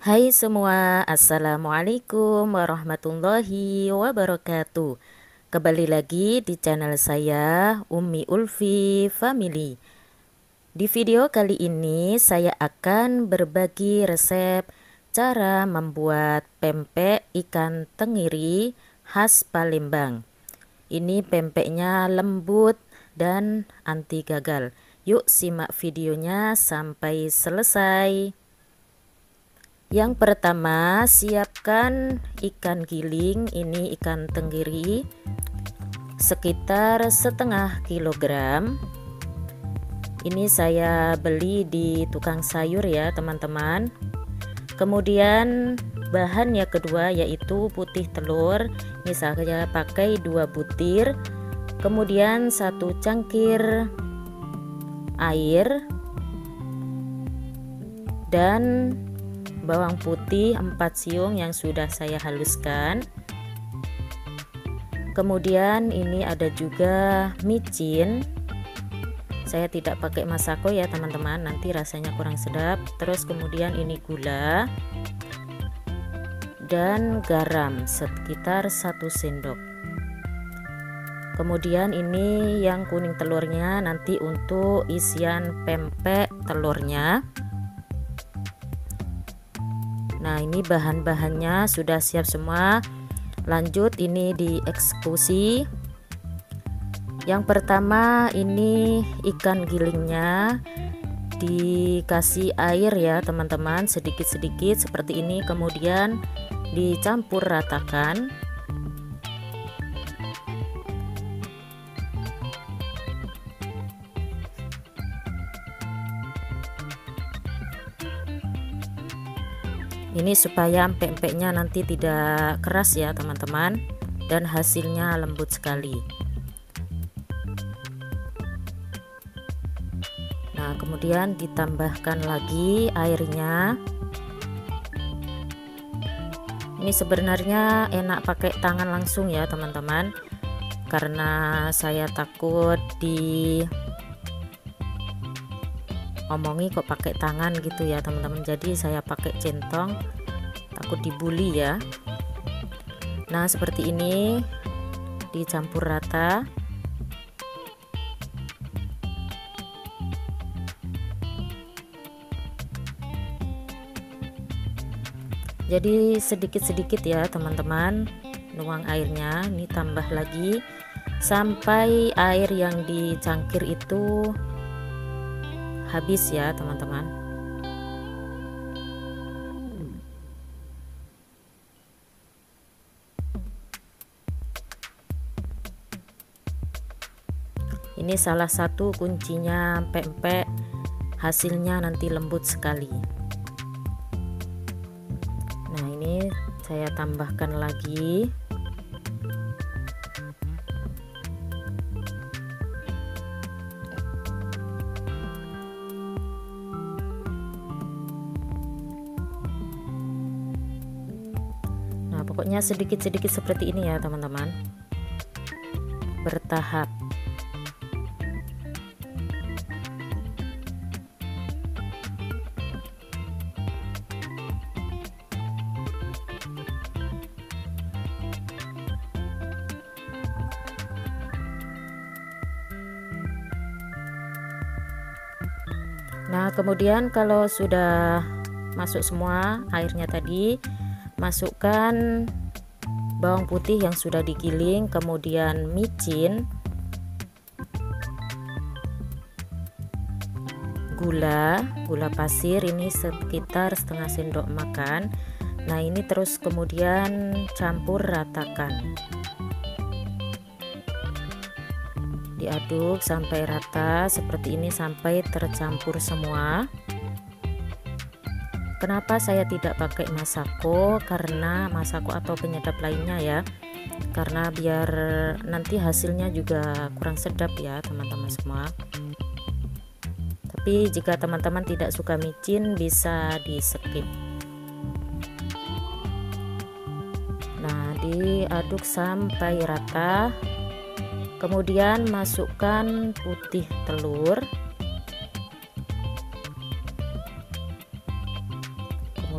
Hai semua, Assalamualaikum warahmatullahi wabarakatuh. Kembali lagi di channel saya, Ummi Ulfi Family. Di video kali ini saya akan berbagi resep cara membuat pempek ikan tenggiri khas Palembang. Ini pempeknya lembut dan anti gagal. Yuk simak videonya sampai selesai. Yang pertama, siapkan ikan giling, ini ikan tenggiri sekitar setengah kilogram. Ini saya beli di tukang sayur ya teman-teman. Kemudian bahan yang kedua yaitu putih telur, ini saya pakai 2 butir. Kemudian 1 cangkir air dan bawang putih 4 siung yang sudah saya haluskan. Kemudian ini ada juga micin. Saya tidak pakai masako ya teman-teman, nanti rasanya kurang sedap. Terus kemudian ini gula dan garam sekitar 1 sendok. Kemudian ini yang kuning telurnya nanti untuk isian pempek telurnya. Nah, ini bahan-bahannya sudah siap semua. Lanjut ini dieksekusi. Yang pertama ini ikan gilingnya dikasih air ya teman-teman, sedikit-sedikit seperti ini, kemudian dicampur ratakan. Ini supaya pempeknya nanti tidak keras ya teman-teman, dan hasilnya lembut sekali. Nah, kemudian ditambahkan lagi airnya. Ini sebenarnya enak pakai tangan langsung ya teman-teman, karena saya takut omongi kok pakai tangan gitu ya teman-teman, jadi saya pakai centong, takut dibully ya. Nah, seperti ini dicampur rata. Jadi sedikit-sedikit ya teman-teman nuang airnya. Ini tambah lagi sampai air yang dicangkir itu habis ya teman-teman. Ini salah satu kuncinya pempek hasilnya nanti lembut sekali. Nah, ini saya tambahkan lagi. Nah, pokoknya sedikit-sedikit seperti ini ya teman-teman, bertahap. Nah, kemudian kalau sudah masuk semua airnya tadi, masukkan bawang putih yang sudah digiling, kemudian micin, gula pasir ini sekitar setengah sendok makan. Nah, ini terus kemudian campur ratakan, diaduk sampai rata seperti ini, sampai tercampur semua. Kenapa saya tidak pakai masako? Karena masako atau penyedap lainnya ya, karena biar nanti hasilnya juga kurang sedap ya teman-teman semua. Tapi jika teman-teman tidak suka micin bisa di skip. Nah, diaduk sampai rata. Kemudian masukkan putih telur.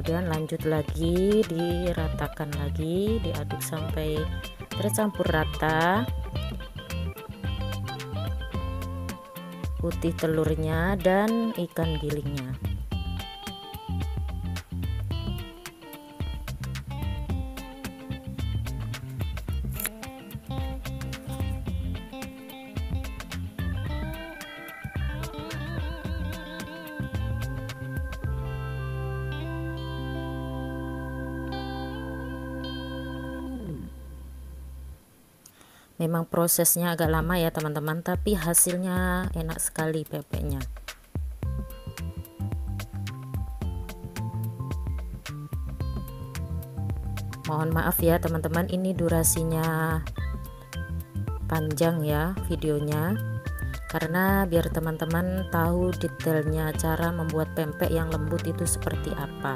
Kemudian lanjut lagi, diratakan lagi, diaduk sampai tercampur rata putih telurnya dan ikan gilingnya. Memang prosesnya agak lama ya teman-teman, tapi hasilnya enak sekali pempeknya. Mohon maaf ya teman-teman, ini durasinya panjang ya videonya, karena biar teman-teman tahu detailnya cara membuat pempek yang lembut itu seperti apa.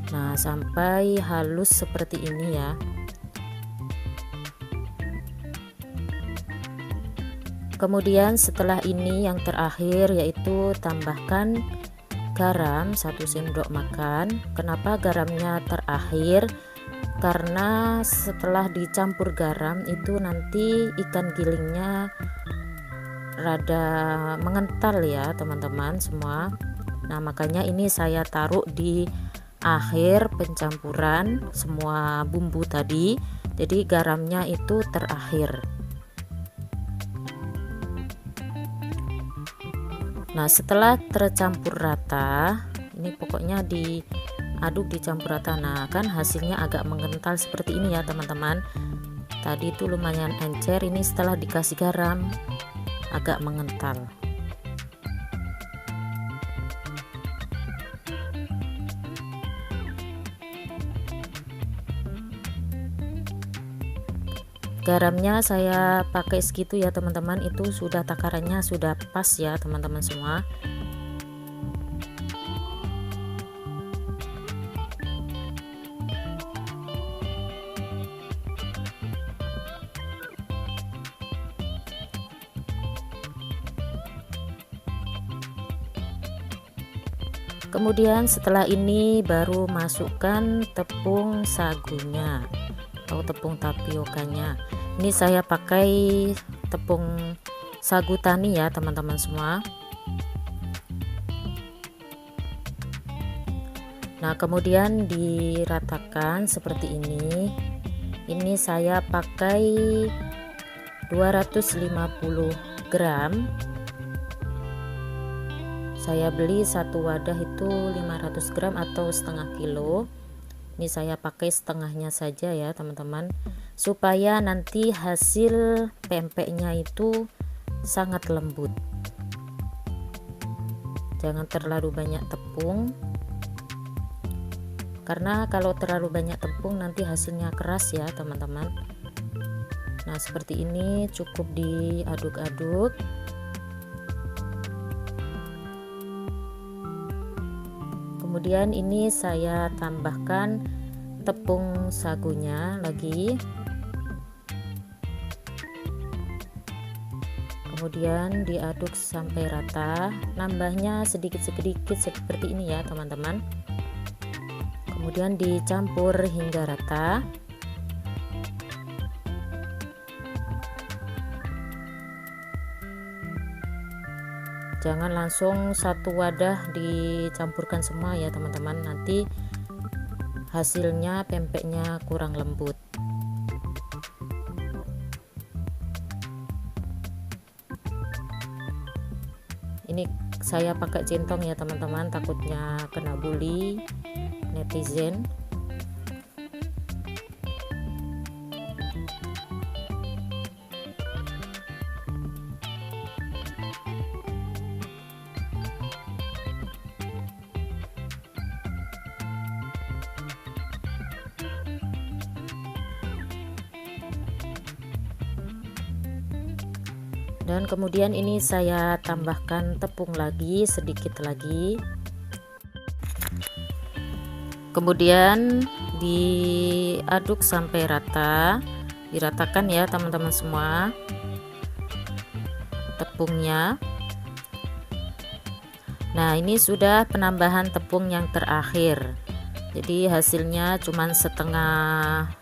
Nah, sampai halus seperti ini ya. Kemudian setelah ini yang terakhir yaitu tambahkan garam 1 sendok makan. Kenapa garamnya terakhir? Karena setelah dicampur garam itu nanti ikan gilingnya rada mengental ya teman-teman semua. Nah, makanya ini saya taruh di akhir pencampuran semua bumbu tadi, jadi garamnya itu terakhir. Nah, setelah tercampur rata, ini pokoknya diaduk dicampur rata. Nah, kan hasilnya agak mengental seperti ini ya teman-teman. Tadi itu lumayan encer, ini setelah dikasih garam agak mengental. Garamnya saya pakai segitu ya teman-teman, itu sudah takarannya sudah pas ya teman-teman semua. Kemudian setelah ini baru masukkan tepung sagunya atau tepung tapiokanya. Ini saya pakai tepung sagu tani ya teman-teman semua. Nah, kemudian diratakan seperti ini. Ini saya pakai 250 gram. Saya beli satu wadah itu 500 gram atau setengah kilo. Ini saya pakai setengahnya saja ya teman-teman, supaya nanti hasil pempeknya itu sangat lembut. Jangan terlalu banyak tepung, karena kalau terlalu banyak tepung nanti hasilnya keras ya teman-teman. Nah, seperti ini cukup diaduk-aduk. Kemudian ini saya tambahkan tepung sagunya lagi. Kemudian diaduk sampai rata, nambahnya sedikit-sedikit seperti ini ya teman-teman. Kemudian dicampur hingga rata. Jangan langsung satu wadah dicampurkan semua ya teman-teman, nanti hasilnya pempeknya kurang lembut. Ini saya pakai centong ya teman-teman, takutnya kena bully netizen. Dan kemudian ini saya tambahkan tepung lagi sedikit lagi. Kemudian diaduk sampai rata, diratakan ya teman-teman semua. tepungnya. Nah, ini sudah penambahan tepung yang terakhir. Jadi hasilnya cuman setengah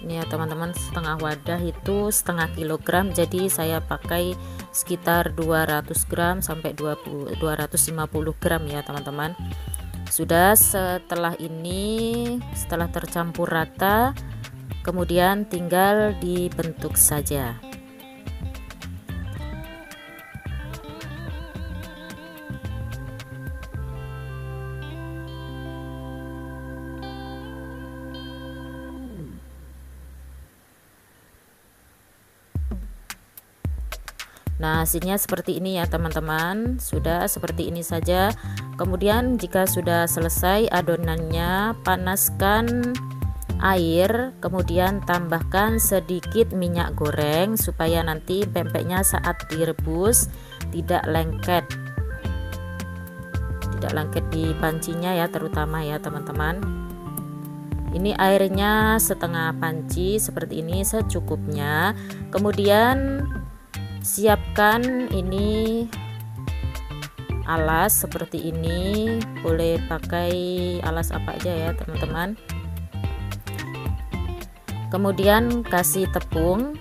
ini ya teman-teman, setengah wadah itu setengah kilogram. Jadi saya pakai sekitar 200 gram sampai 250 gram ya teman-teman. Sudah, setelah tercampur rata, kemudian tinggal dibentuk saja. Nah, hasilnya seperti ini ya teman-teman. Sudah seperti ini saja. Kemudian jika sudah selesai adonannya, panaskan air, kemudian tambahkan sedikit minyak goreng supaya nanti pempeknya saat direbus tidak lengket di pancinya ya, terutama ya teman-teman. Ini airnya setengah panci seperti ini, secukupnya. Kemudian siapkan ini alas seperti ini, boleh pakai alas apa aja ya teman-teman. Kemudian kasih tepung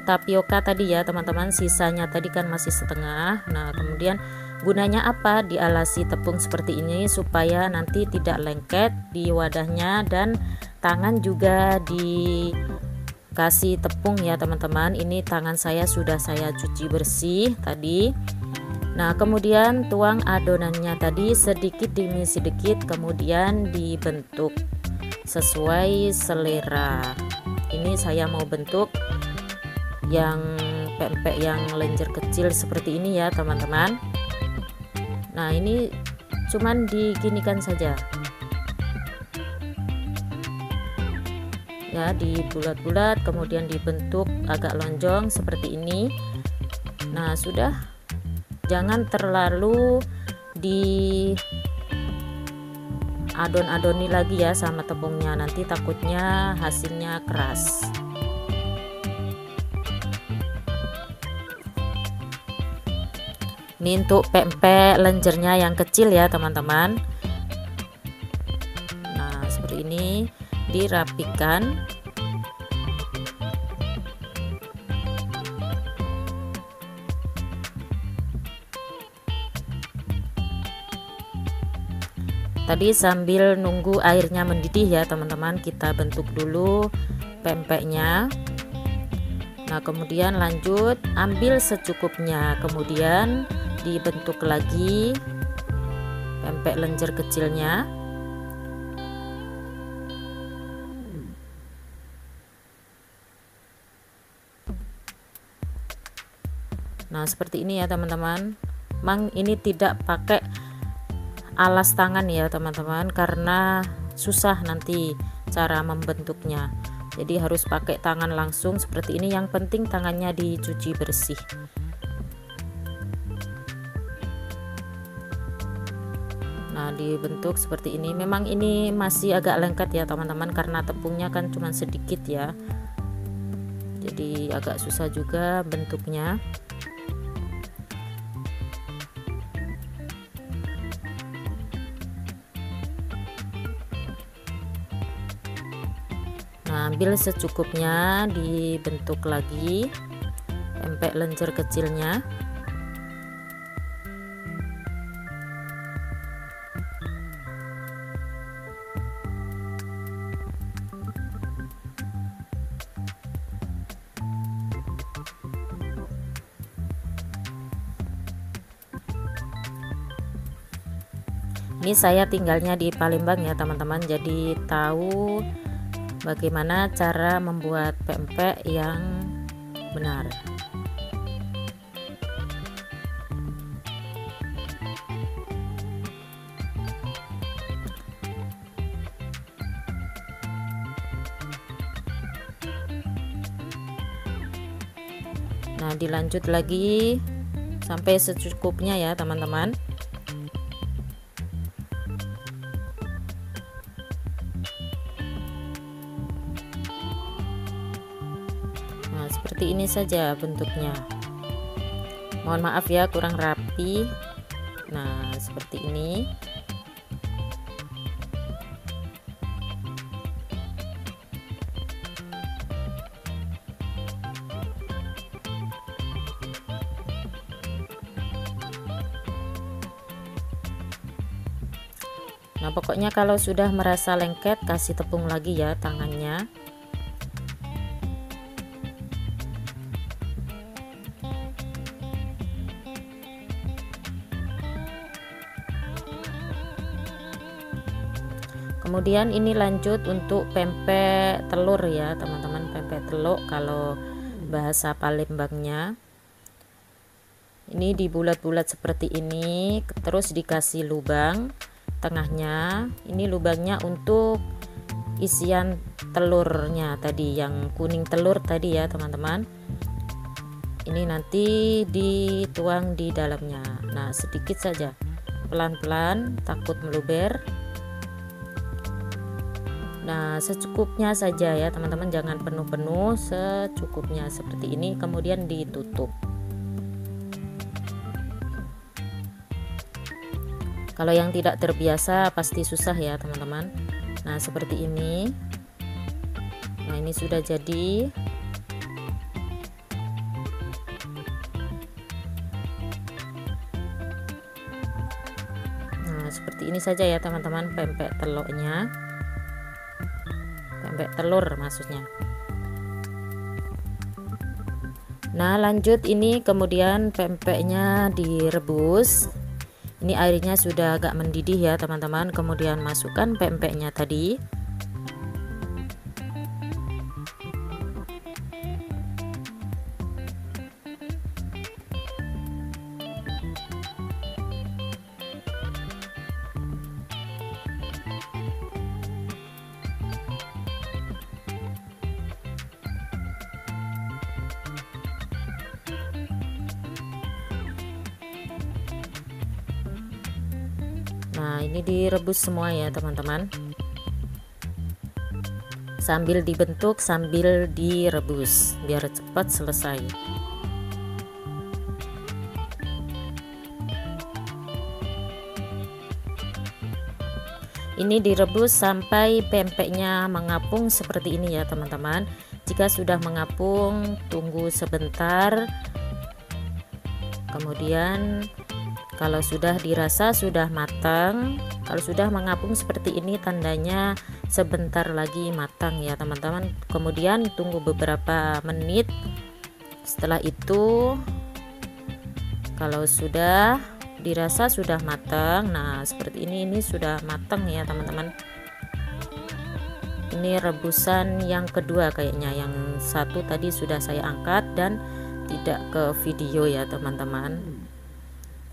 tapioka tadi ya teman-teman, sisanya tadi kan masih setengah. Nah, kemudian gunanya apa dialasi tepung seperti ini supaya nanti tidak lengket di wadahnya, dan tangan juga dikasih tepung ya teman-teman. Ini tangan saya sudah saya cuci bersih tadi. Nah, kemudian tuang adonannya tadi sedikit demi sedikit, kemudian dibentuk sesuai selera. Ini saya mau bentuk yang pempek yang lenjer kecil seperti ini ya teman-teman. Nah, ini cuman diginikan saja ya, dibulat-bulat kemudian dibentuk agak lonjong seperti ini. Nah, sudah, jangan terlalu di adon-adoni lagi ya sama tepungnya, nanti takutnya hasilnya keras. Ini untuk pempek lenjernya yang kecil ya teman-teman. Nah, seperti ini dirapikan. Tadi sambil nunggu airnya mendidih ya teman-teman, kita bentuk dulu pempeknya. Nah, kemudian lanjut ambil secukupnya, kemudian dibentuk lagi pempek lenjer kecilnya. Nah, seperti ini ya teman-teman. Memang ini tidak pakai alas tangan ya teman-teman, karena susah nanti cara membentuknya. Jadi harus pakai tangan langsung seperti ini. Yang penting tangannya dicuci bersih. Nah, dibentuk seperti ini. Memang ini masih agak lengket ya teman-teman, karena tepungnya kan cuma sedikit ya, jadi agak susah juga bentuknya. Nah, ambil secukupnya, dibentuk lagi pempek lenjer kecilnya. Ini saya tinggalnya di Palembang ya teman-teman, jadi tahu bagaimana cara membuat pempek yang benar. Nah, dilanjut lagi sampai secukupnya ya teman-teman. seperti ini saja bentuknya. Mohon maaf ya kurang rapi. Nah seperti ini. Nah pokoknya kalau sudah merasa lengket, kasih tepung lagi ya tangannya. Kemudian ini lanjut untuk pempek telur ya teman-teman, pempek telur kalau bahasa Palembangnya. Ini dibulat-bulat seperti ini, terus dikasih lubang tengahnya. Ini lubangnya untuk isian telurnya tadi, yang kuning telur tadi ya teman-teman. Ini nanti dituang di dalamnya. Nah sedikit saja, pelan-pelan, takut meluber. Nah secukupnya saja ya teman-teman, jangan penuh-penuh, secukupnya seperti ini. Kemudian ditutup. Kalau yang tidak terbiasa pasti susah ya teman-teman. Nah seperti ini. Nah ini sudah jadi. Nah seperti ini saja ya teman-teman pempek telurnya. Pempek telur maksudnya. Nah lanjut ini kemudian pempeknya direbus. Ini airnya sudah agak mendidih ya teman-teman. Kemudian masukkan pempeknya tadi. Nah ini direbus semua ya teman-teman, sambil dibentuk sambil direbus biar cepat selesai. Ini direbus sampai pempeknya mengapung seperti ini ya teman-teman. Jika sudah mengapung, tunggu sebentar. Kemudian kalau sudah dirasa sudah matang, kalau sudah mengapung seperti ini tandanya sebentar lagi matang ya teman-teman. Kemudian tunggu beberapa menit. Setelah itu kalau sudah dirasa sudah matang, nah seperti ini sudah matang ya teman-teman. Ini rebusan yang kedua kayaknya, yang satu tadi sudah saya angkat dan tidak ke video ya teman-teman,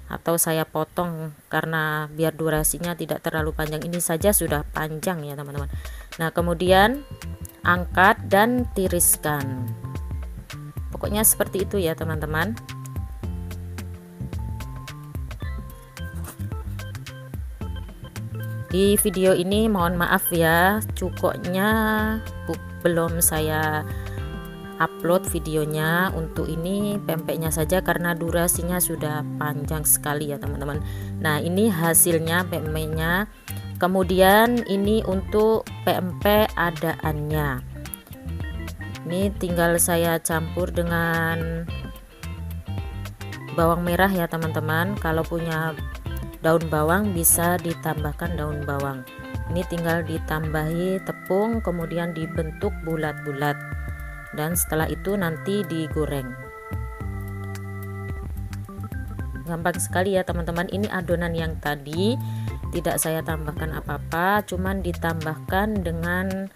atau saya potong karena biar durasinya tidak terlalu panjang. Ini saja sudah panjang ya teman-teman. Nah kemudian angkat dan tiriskan, pokoknya seperti itu ya teman-teman. Di video ini mohon maaf ya, cukoknya belum saya upload videonya untuk ini pempeknya saja karena durasinya sudah panjang sekali ya teman-teman. Nah ini hasilnya pempeknya. Kemudian ini untuk pempek adaannya, ini tinggal saya campur dengan bawang merah ya teman-teman. Kalau punya daun bawang bisa ditambahkan daun bawang. Ini tinggal ditambahi tepung kemudian dibentuk bulat-bulat. Dan setelah itu nanti digoreng. Gampang sekali ya teman-teman. Ini adonan yang tadi tidak saya tambahkan apa-apa, cuman ditambahkan dengan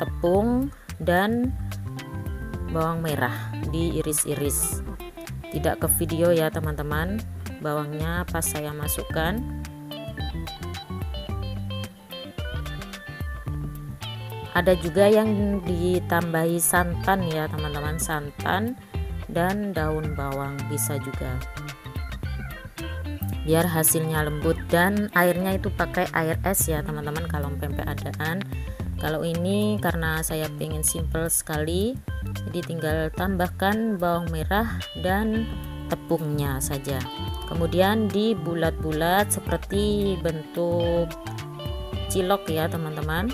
tepung dan bawang merah diiris-iris. Tidak ke video ya teman-teman, bawangnya pas saya masukkan. Ada juga yang ditambahi santan ya teman-teman, santan dan daun bawang bisa juga, biar hasilnya lembut. Dan airnya itu pakai air es ya teman-teman kalau pempek adaan, Kalau ini karena saya pengen simple sekali, jadi tinggal tambahkan bawang merah dan tepungnya saja. Kemudian dibulat-bulat seperti bentuk cilok ya teman-teman.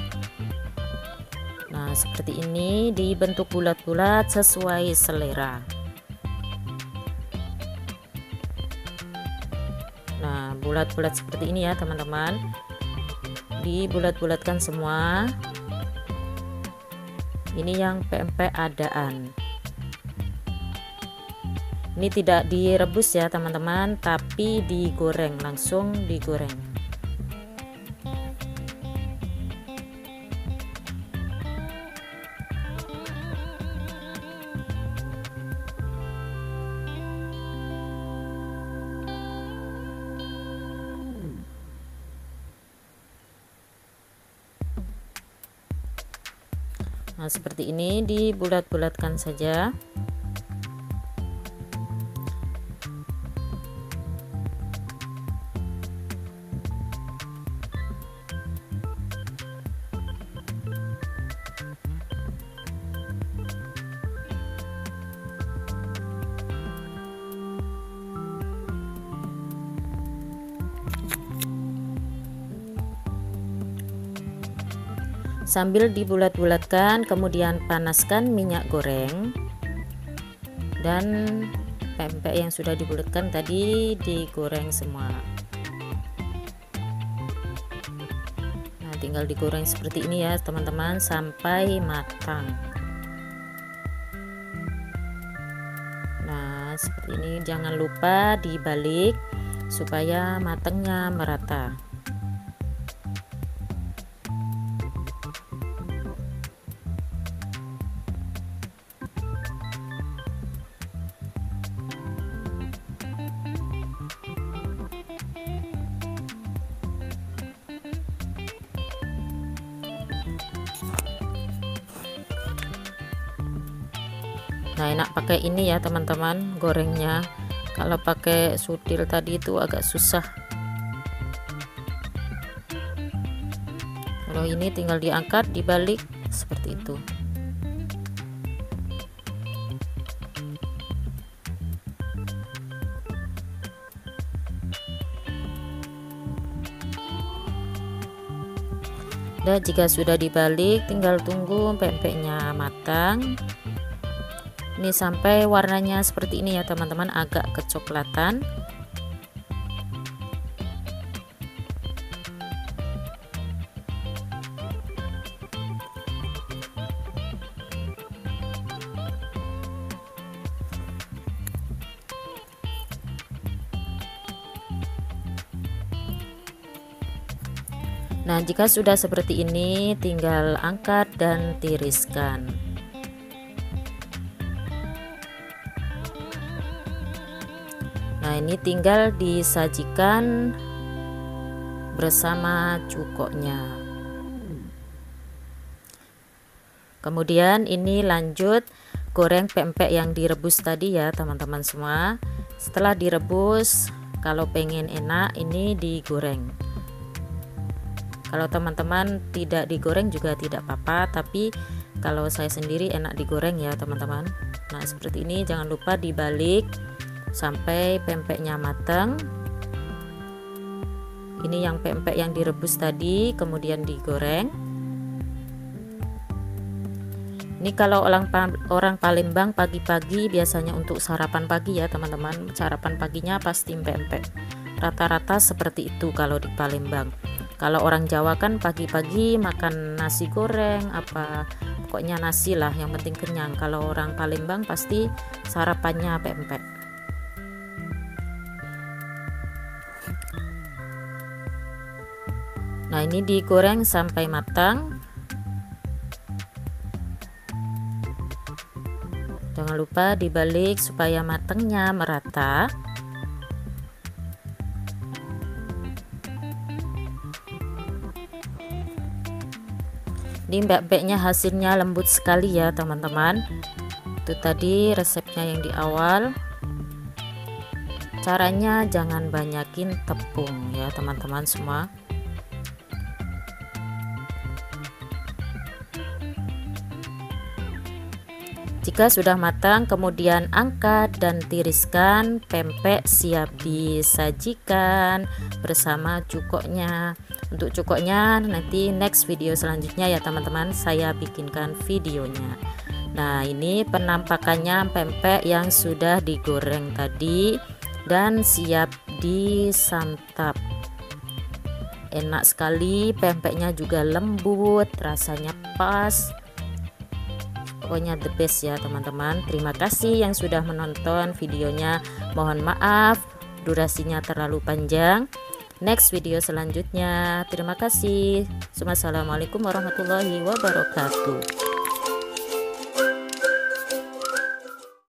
Nah seperti ini, dibentuk bulat-bulat sesuai selera. Nah bulat-bulat seperti ini ya teman-teman, dibulat-bulatkan semua. Ini yang pempek adaan. Ini tidak direbus ya teman-teman, tapi digoreng, langsung digoreng. Nah seperti ini, dibulat-bulatkan saja. Sambil dibulat-bulatkan, kemudian panaskan minyak goreng, dan pempek yang sudah dibulatkan tadi digoreng semua. Nah tinggal digoreng seperti ini ya teman-teman, sampai matang. Nah seperti ini, jangan lupa dibalik supaya matangnya merata. Nah enak pakai ini ya teman-teman gorengnya, kalau pakai sutil tadi itu agak susah. Kalau ini tinggal diangkat, dibalik seperti itu. Dan jika sudah dibalik, tinggal tunggu pempeknya matang. Ini sampai warnanya seperti ini ya teman-teman, agak kecoklatan. Nah jika sudah seperti ini, tinggal angkat dan tiriskan. Nah ini tinggal disajikan bersama cukoknya. Kemudian ini lanjut goreng pempek yang direbus tadi ya teman-teman semua. Setelah direbus, kalau pengen enak ini digoreng. Kalau teman-teman tidak digoreng juga tidak apa-apa, tapi kalau saya sendiri enak digoreng ya teman-teman. Nah seperti ini, jangan lupa dibalik sampai pempeknya matang. Ini yang pempek yang direbus tadi, kemudian digoreng. Ini kalau orang Palembang pagi-pagi biasanya untuk sarapan pagi ya teman-teman, sarapan paginya pasti pempek. Rata-rata seperti itu kalau di Palembang. Kalau orang Jawa kan pagi-pagi makan nasi goreng, apa pokoknya nasi lah, yang penting kenyang. Kalau orang Palembang pasti sarapannya pempek. Nah ini digoreng sampai matang. Jangan lupa dibalik supaya matangnya merata. Ini pempeknya hasilnya lembut sekali ya teman-teman. Itu tadi resepnya yang di awal. Caranya jangan banyakin tepung ya teman-teman semua. Jika sudah matang, kemudian angkat dan tiriskan. Pempek siap disajikan bersama cukoknya. Untuk cukoknya nanti next video selanjutnya ya teman-teman, saya bikinkan videonya. Nah, ini penampakannya pempek yang sudah digoreng tadi dan siap disantap. Enak sekali, pempeknya juga lembut, rasanya pas. Pokoknya the best ya teman-teman. Terima kasih yang sudah menonton videonya. Mohon maaf durasinya terlalu panjang. Next video selanjutnya. Terima kasih. Wassalamualaikum warahmatullahi wabarakatuh.